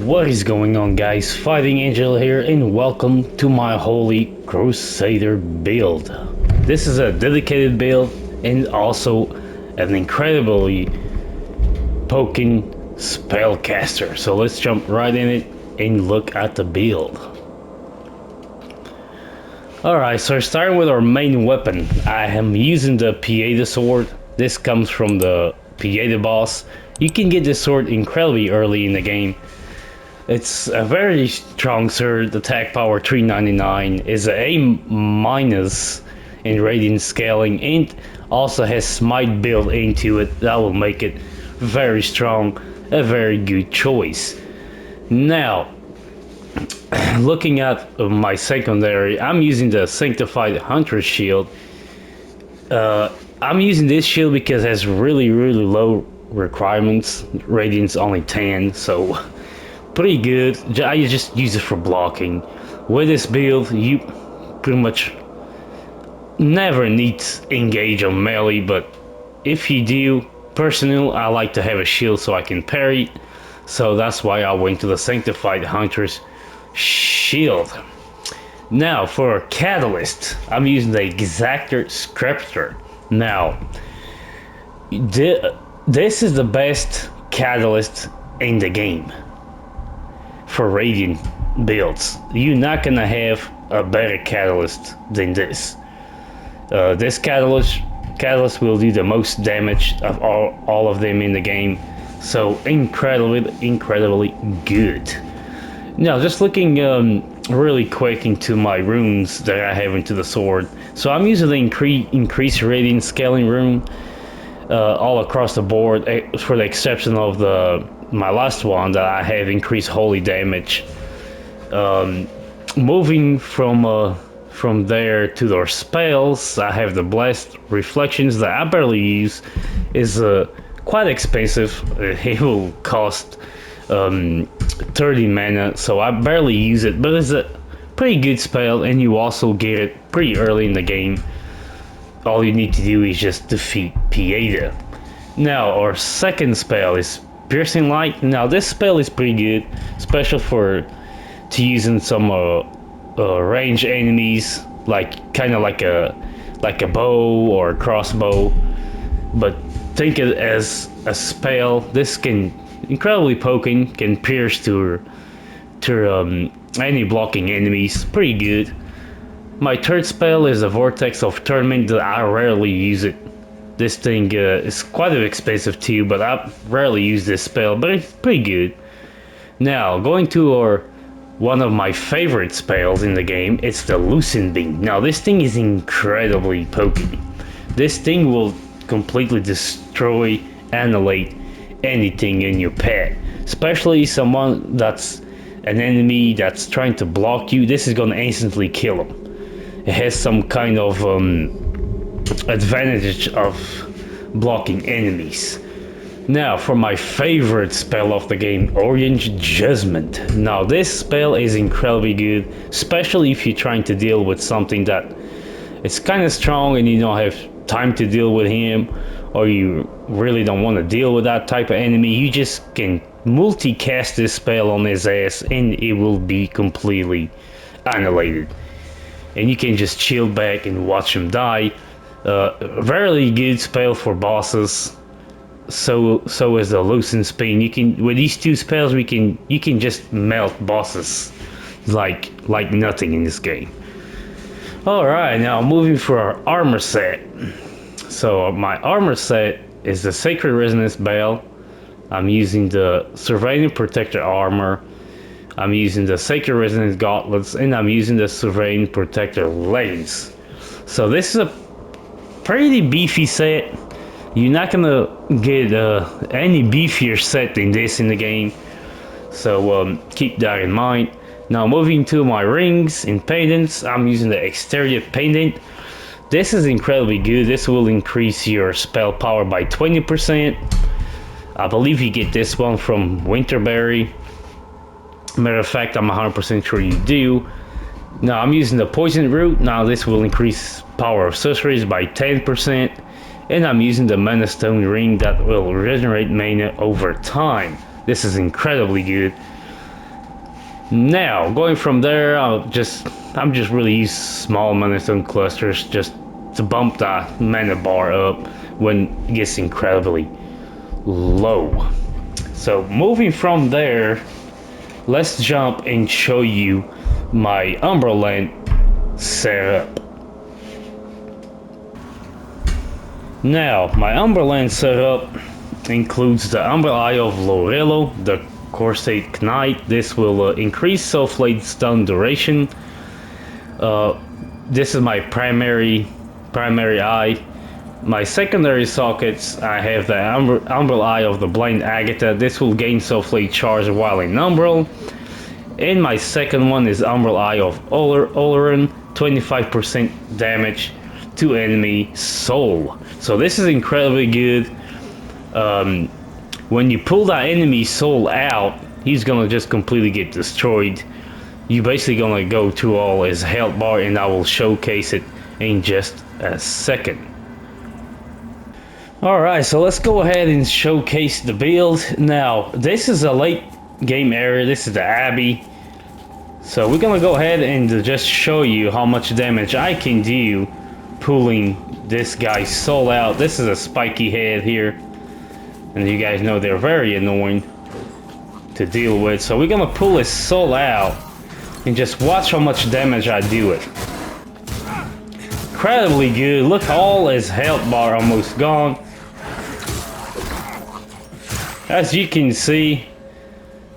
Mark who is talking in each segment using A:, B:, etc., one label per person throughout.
A: What is going on, guys? Fighting Angel here, and welcome to my Holly Crusader build. This is a dedicated build and also an incredibly poking Spell Castor. So let's jump right in it and look at the build. Alright, so starting with our main weapon, I am using the Pieta sword. This comes from the Pieta boss. You can get this sword incredibly early in the game. It's a very strong sword, attack power 399, is a A- in Radiance scaling, and also has smite built into it. That will make it very strong, a very good choice. Now, looking at my secondary, I'm using the Sanctified Hunter shield. I'm using this shield because it has really low requirements, Radiance only 10, so pretty good. I just use it for blocking. With this build, you pretty much never need to engage on melee, but if you do, personally, I like to have a shield so I can parry, so that's why I went to the Sanctified Hunter's shield. Now, for a catalyst, I'm using the Exactor Scriptor. Now, this is the best catalyst in the game for Radiant builds. You're not gonna have a better catalyst than this. This catalyst will do the most damage of all of them in the game. So incredibly good. Now, just looking really quick into my runes that I have into the sword. So I'm using the increased Radiant scaling rune all across the board, for the exception of my last one that I have increased holy damage. Moving from there to their spells, I have the blessed reflections that I barely use. Is quite expensive. It will cost 30 mana, so I barely use it, but it's a pretty good spell, and you also get it pretty early in the game. All you need to do is just defeat Pieta. Now, our second spell is Piercing Light. Now, this spell is pretty good, especially to use in some range enemies, kind of like a bow or a crossbow. But think it as a spell. This can incredibly poking, can pierce to any blocking enemies. Pretty good. My third spell is a Vortex of Torment that I rarely use it. This thing is quite expensive too, but I rarely use this spell, but it's pretty good. Now, going to one of my favorite spells in the game, it's the Lucent Beam. Now, this thing is incredibly pokey. This thing will completely destroy, annihilate anything in your path, especially someone that's an enemy that's trying to block you. This is gonna instantly kill them. It has some kind of advantage of blocking enemies. Now, for my favorite spell of the game, Orange Judgment. Now, this spell is incredibly good, especially if you're trying to deal with something that it's kind of strong and you don't have time to deal with him, or you really don't want to deal with that type of enemy. You just can multicast this spell on his ass and it will be completely annihilated. And you can just chill back and watch him die. Very good spell for bosses. So is the Lucent Beam. You can, with these two spells, you can just melt bosses like nothing in this game. Alright, now moving for our armor set. So my armor set is the Sacred Resonance Bell. I'm using the Surveillant Protector armor. I'm using the Sacred Resonance Gauntlets, and I'm using the Surveillant Protector leggings. So this is a pretty beefy set. You're not gonna get any beefier set than this in the game, so keep that in mind. Now, moving to my rings and pendants, I'm using the Exterior Pendant. This is incredibly good. This will increase your spell power by 20%. I believe you get this one from Winterberry. Matter of fact, I'm 100% sure you do. Now, I'm using the Poison Root. Now, this will increase power of sorceries by 10%. And I'm using the Mana Stone Ring that will regenerate mana over time. This is incredibly good. Now, going from there, I'm just really use small mana stone clusters just to bump that mana bar up when it gets incredibly low. So moving from there, let's jump and show you my Umbral land setup. Now, my Umbral land setup includes the Umbral Eye of Lorello, the Corsaic Knight. This will increase Soulflade stun duration. This is my primary eye. My secondary sockets, I have the Umbral Eye of the Blind Agatha. This will gain Soulflade charge while in Umbral. And my second one is Umbral Eye of Oleron, 25% damage to enemy soul. So this is incredibly good. When you pull that enemy soul out, he's gonna just completely get destroyed. You basically gonna go through all his health bar, and I will showcase it in just a second. Alright, so let's go ahead and showcase the build. Now, this is a late game area. This is the Abbey. So we're gonna go ahead and just show you how much damage I can do pulling this guy's soul out. This is a spiky head here, and you guys know they're very annoying to deal with. So we're gonna pull his soul out and just watch how much damage I do it. Incredibly good. Look, all his health bar almost gone. As you can see,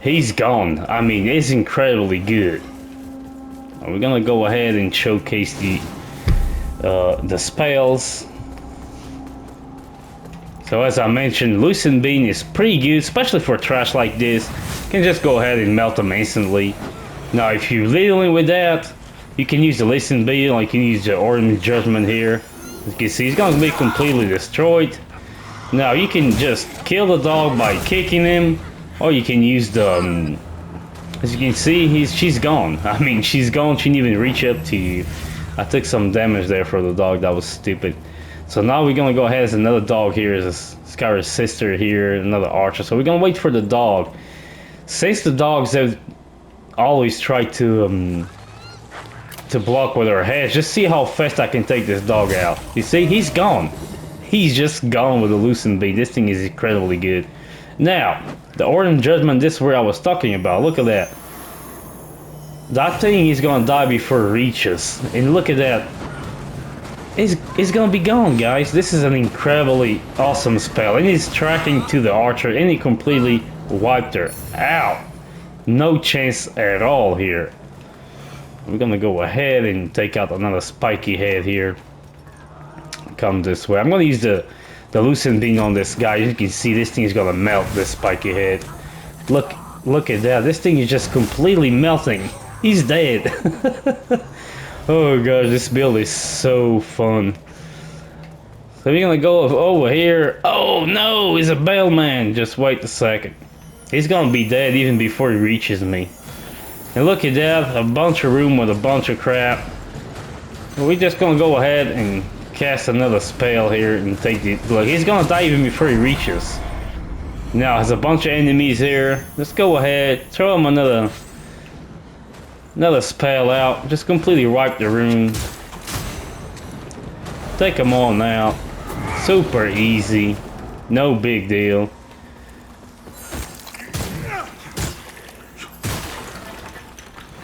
A: he's gone. I mean, it's incredibly good. We're gonna go ahead and showcase the spells. So as I mentioned, Lucent Beam is pretty good, especially for trash like this. You can just go ahead and melt them instantly. Now, if you're dealing with that, you can use the Lucent Beam, like you can use the Orange Judgment here. As you can see, he's gonna be completely destroyed. Now, you can just kill the dog by kicking him, or you can use the, as you can see, she's gone. I mean, she's gone, she didn't even reach up to you. I took some damage there for the dog, that was stupid. So now we're gonna go ahead as another dog here, is Skyra's sister here, another archer. So we're gonna wait for the dog. Since the dogs have always tried to block with her head, just see how fast I can take this dog out. You see, he's gone. He's just gone with the Lucent Beam. This thing is incredibly good. Now, the Orange Judgment, this is where I was talking about. Look at that. That thing is gonna die before it reaches. And look at that. It's gonna be gone, guys. This is an incredibly awesome spell. And it's tracking to the archer, and he completely wiped her out. No chance at all here. We're gonna go ahead and take out another spiky head here. Come this way. I'm gonna use the Lucent Beam on this guy. You can see this thing is gonna melt this spiky head. Look at that. This thing is just completely melting. He's dead. Oh gosh, this build is so fun. So we're gonna go over here. Oh no, he's a bellman. Just wait a second. He's gonna be dead even before he reaches me. And look at that, a bunch of room with a bunch of crap. We're just gonna go ahead and cast another spell here and take the look. He's gonna die even before he reaches. Now there's a bunch of enemies here. Let's go ahead, throw him another spell out. Just completely wipe the room. Take them all out. Super easy. No big deal.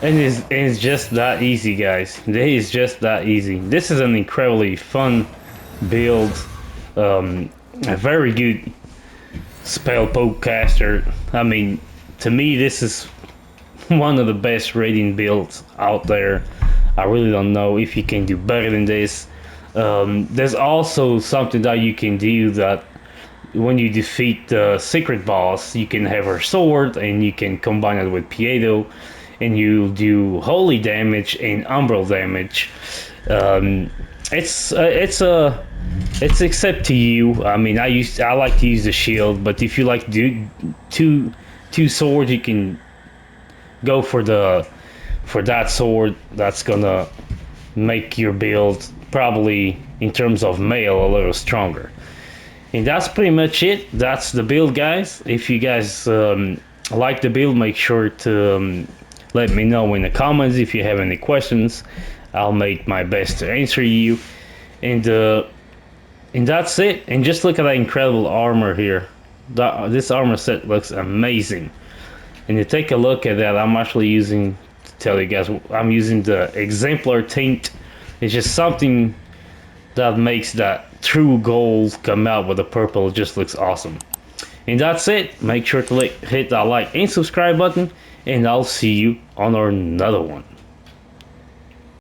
A: And it's just that easy, guys. It is just that easy. This is an incredibly fun build. A very good spell caster. I mean, to me, this is one of the best raiding builds out there. I really don't know if you can do better than this. There's also something that you can do that when you defeat the secret boss, you can have her sword and you can combine it with Piedo, and you do holy damage and umbral damage. It's except to you. I mean, I like to use the shield, but if you like to do two swords, you can go for that sword. That's gonna make your build probably in terms of mail a little stronger. And that's pretty much it. That's the build, guys. If you guys like the build, make sure to Let me know in the comments if you have any questions. I'll make my best to answer you. And that's it. And just look at that incredible armor here. This armor set looks amazing. And you take a look at that, I'm actually using, to tell you guys, I'm using the Exemplar tint. It's just something that makes that true gold come out with the purple. It just looks awesome. And that's it. Make sure to hit that like and subscribe button, and I'll see you on another one.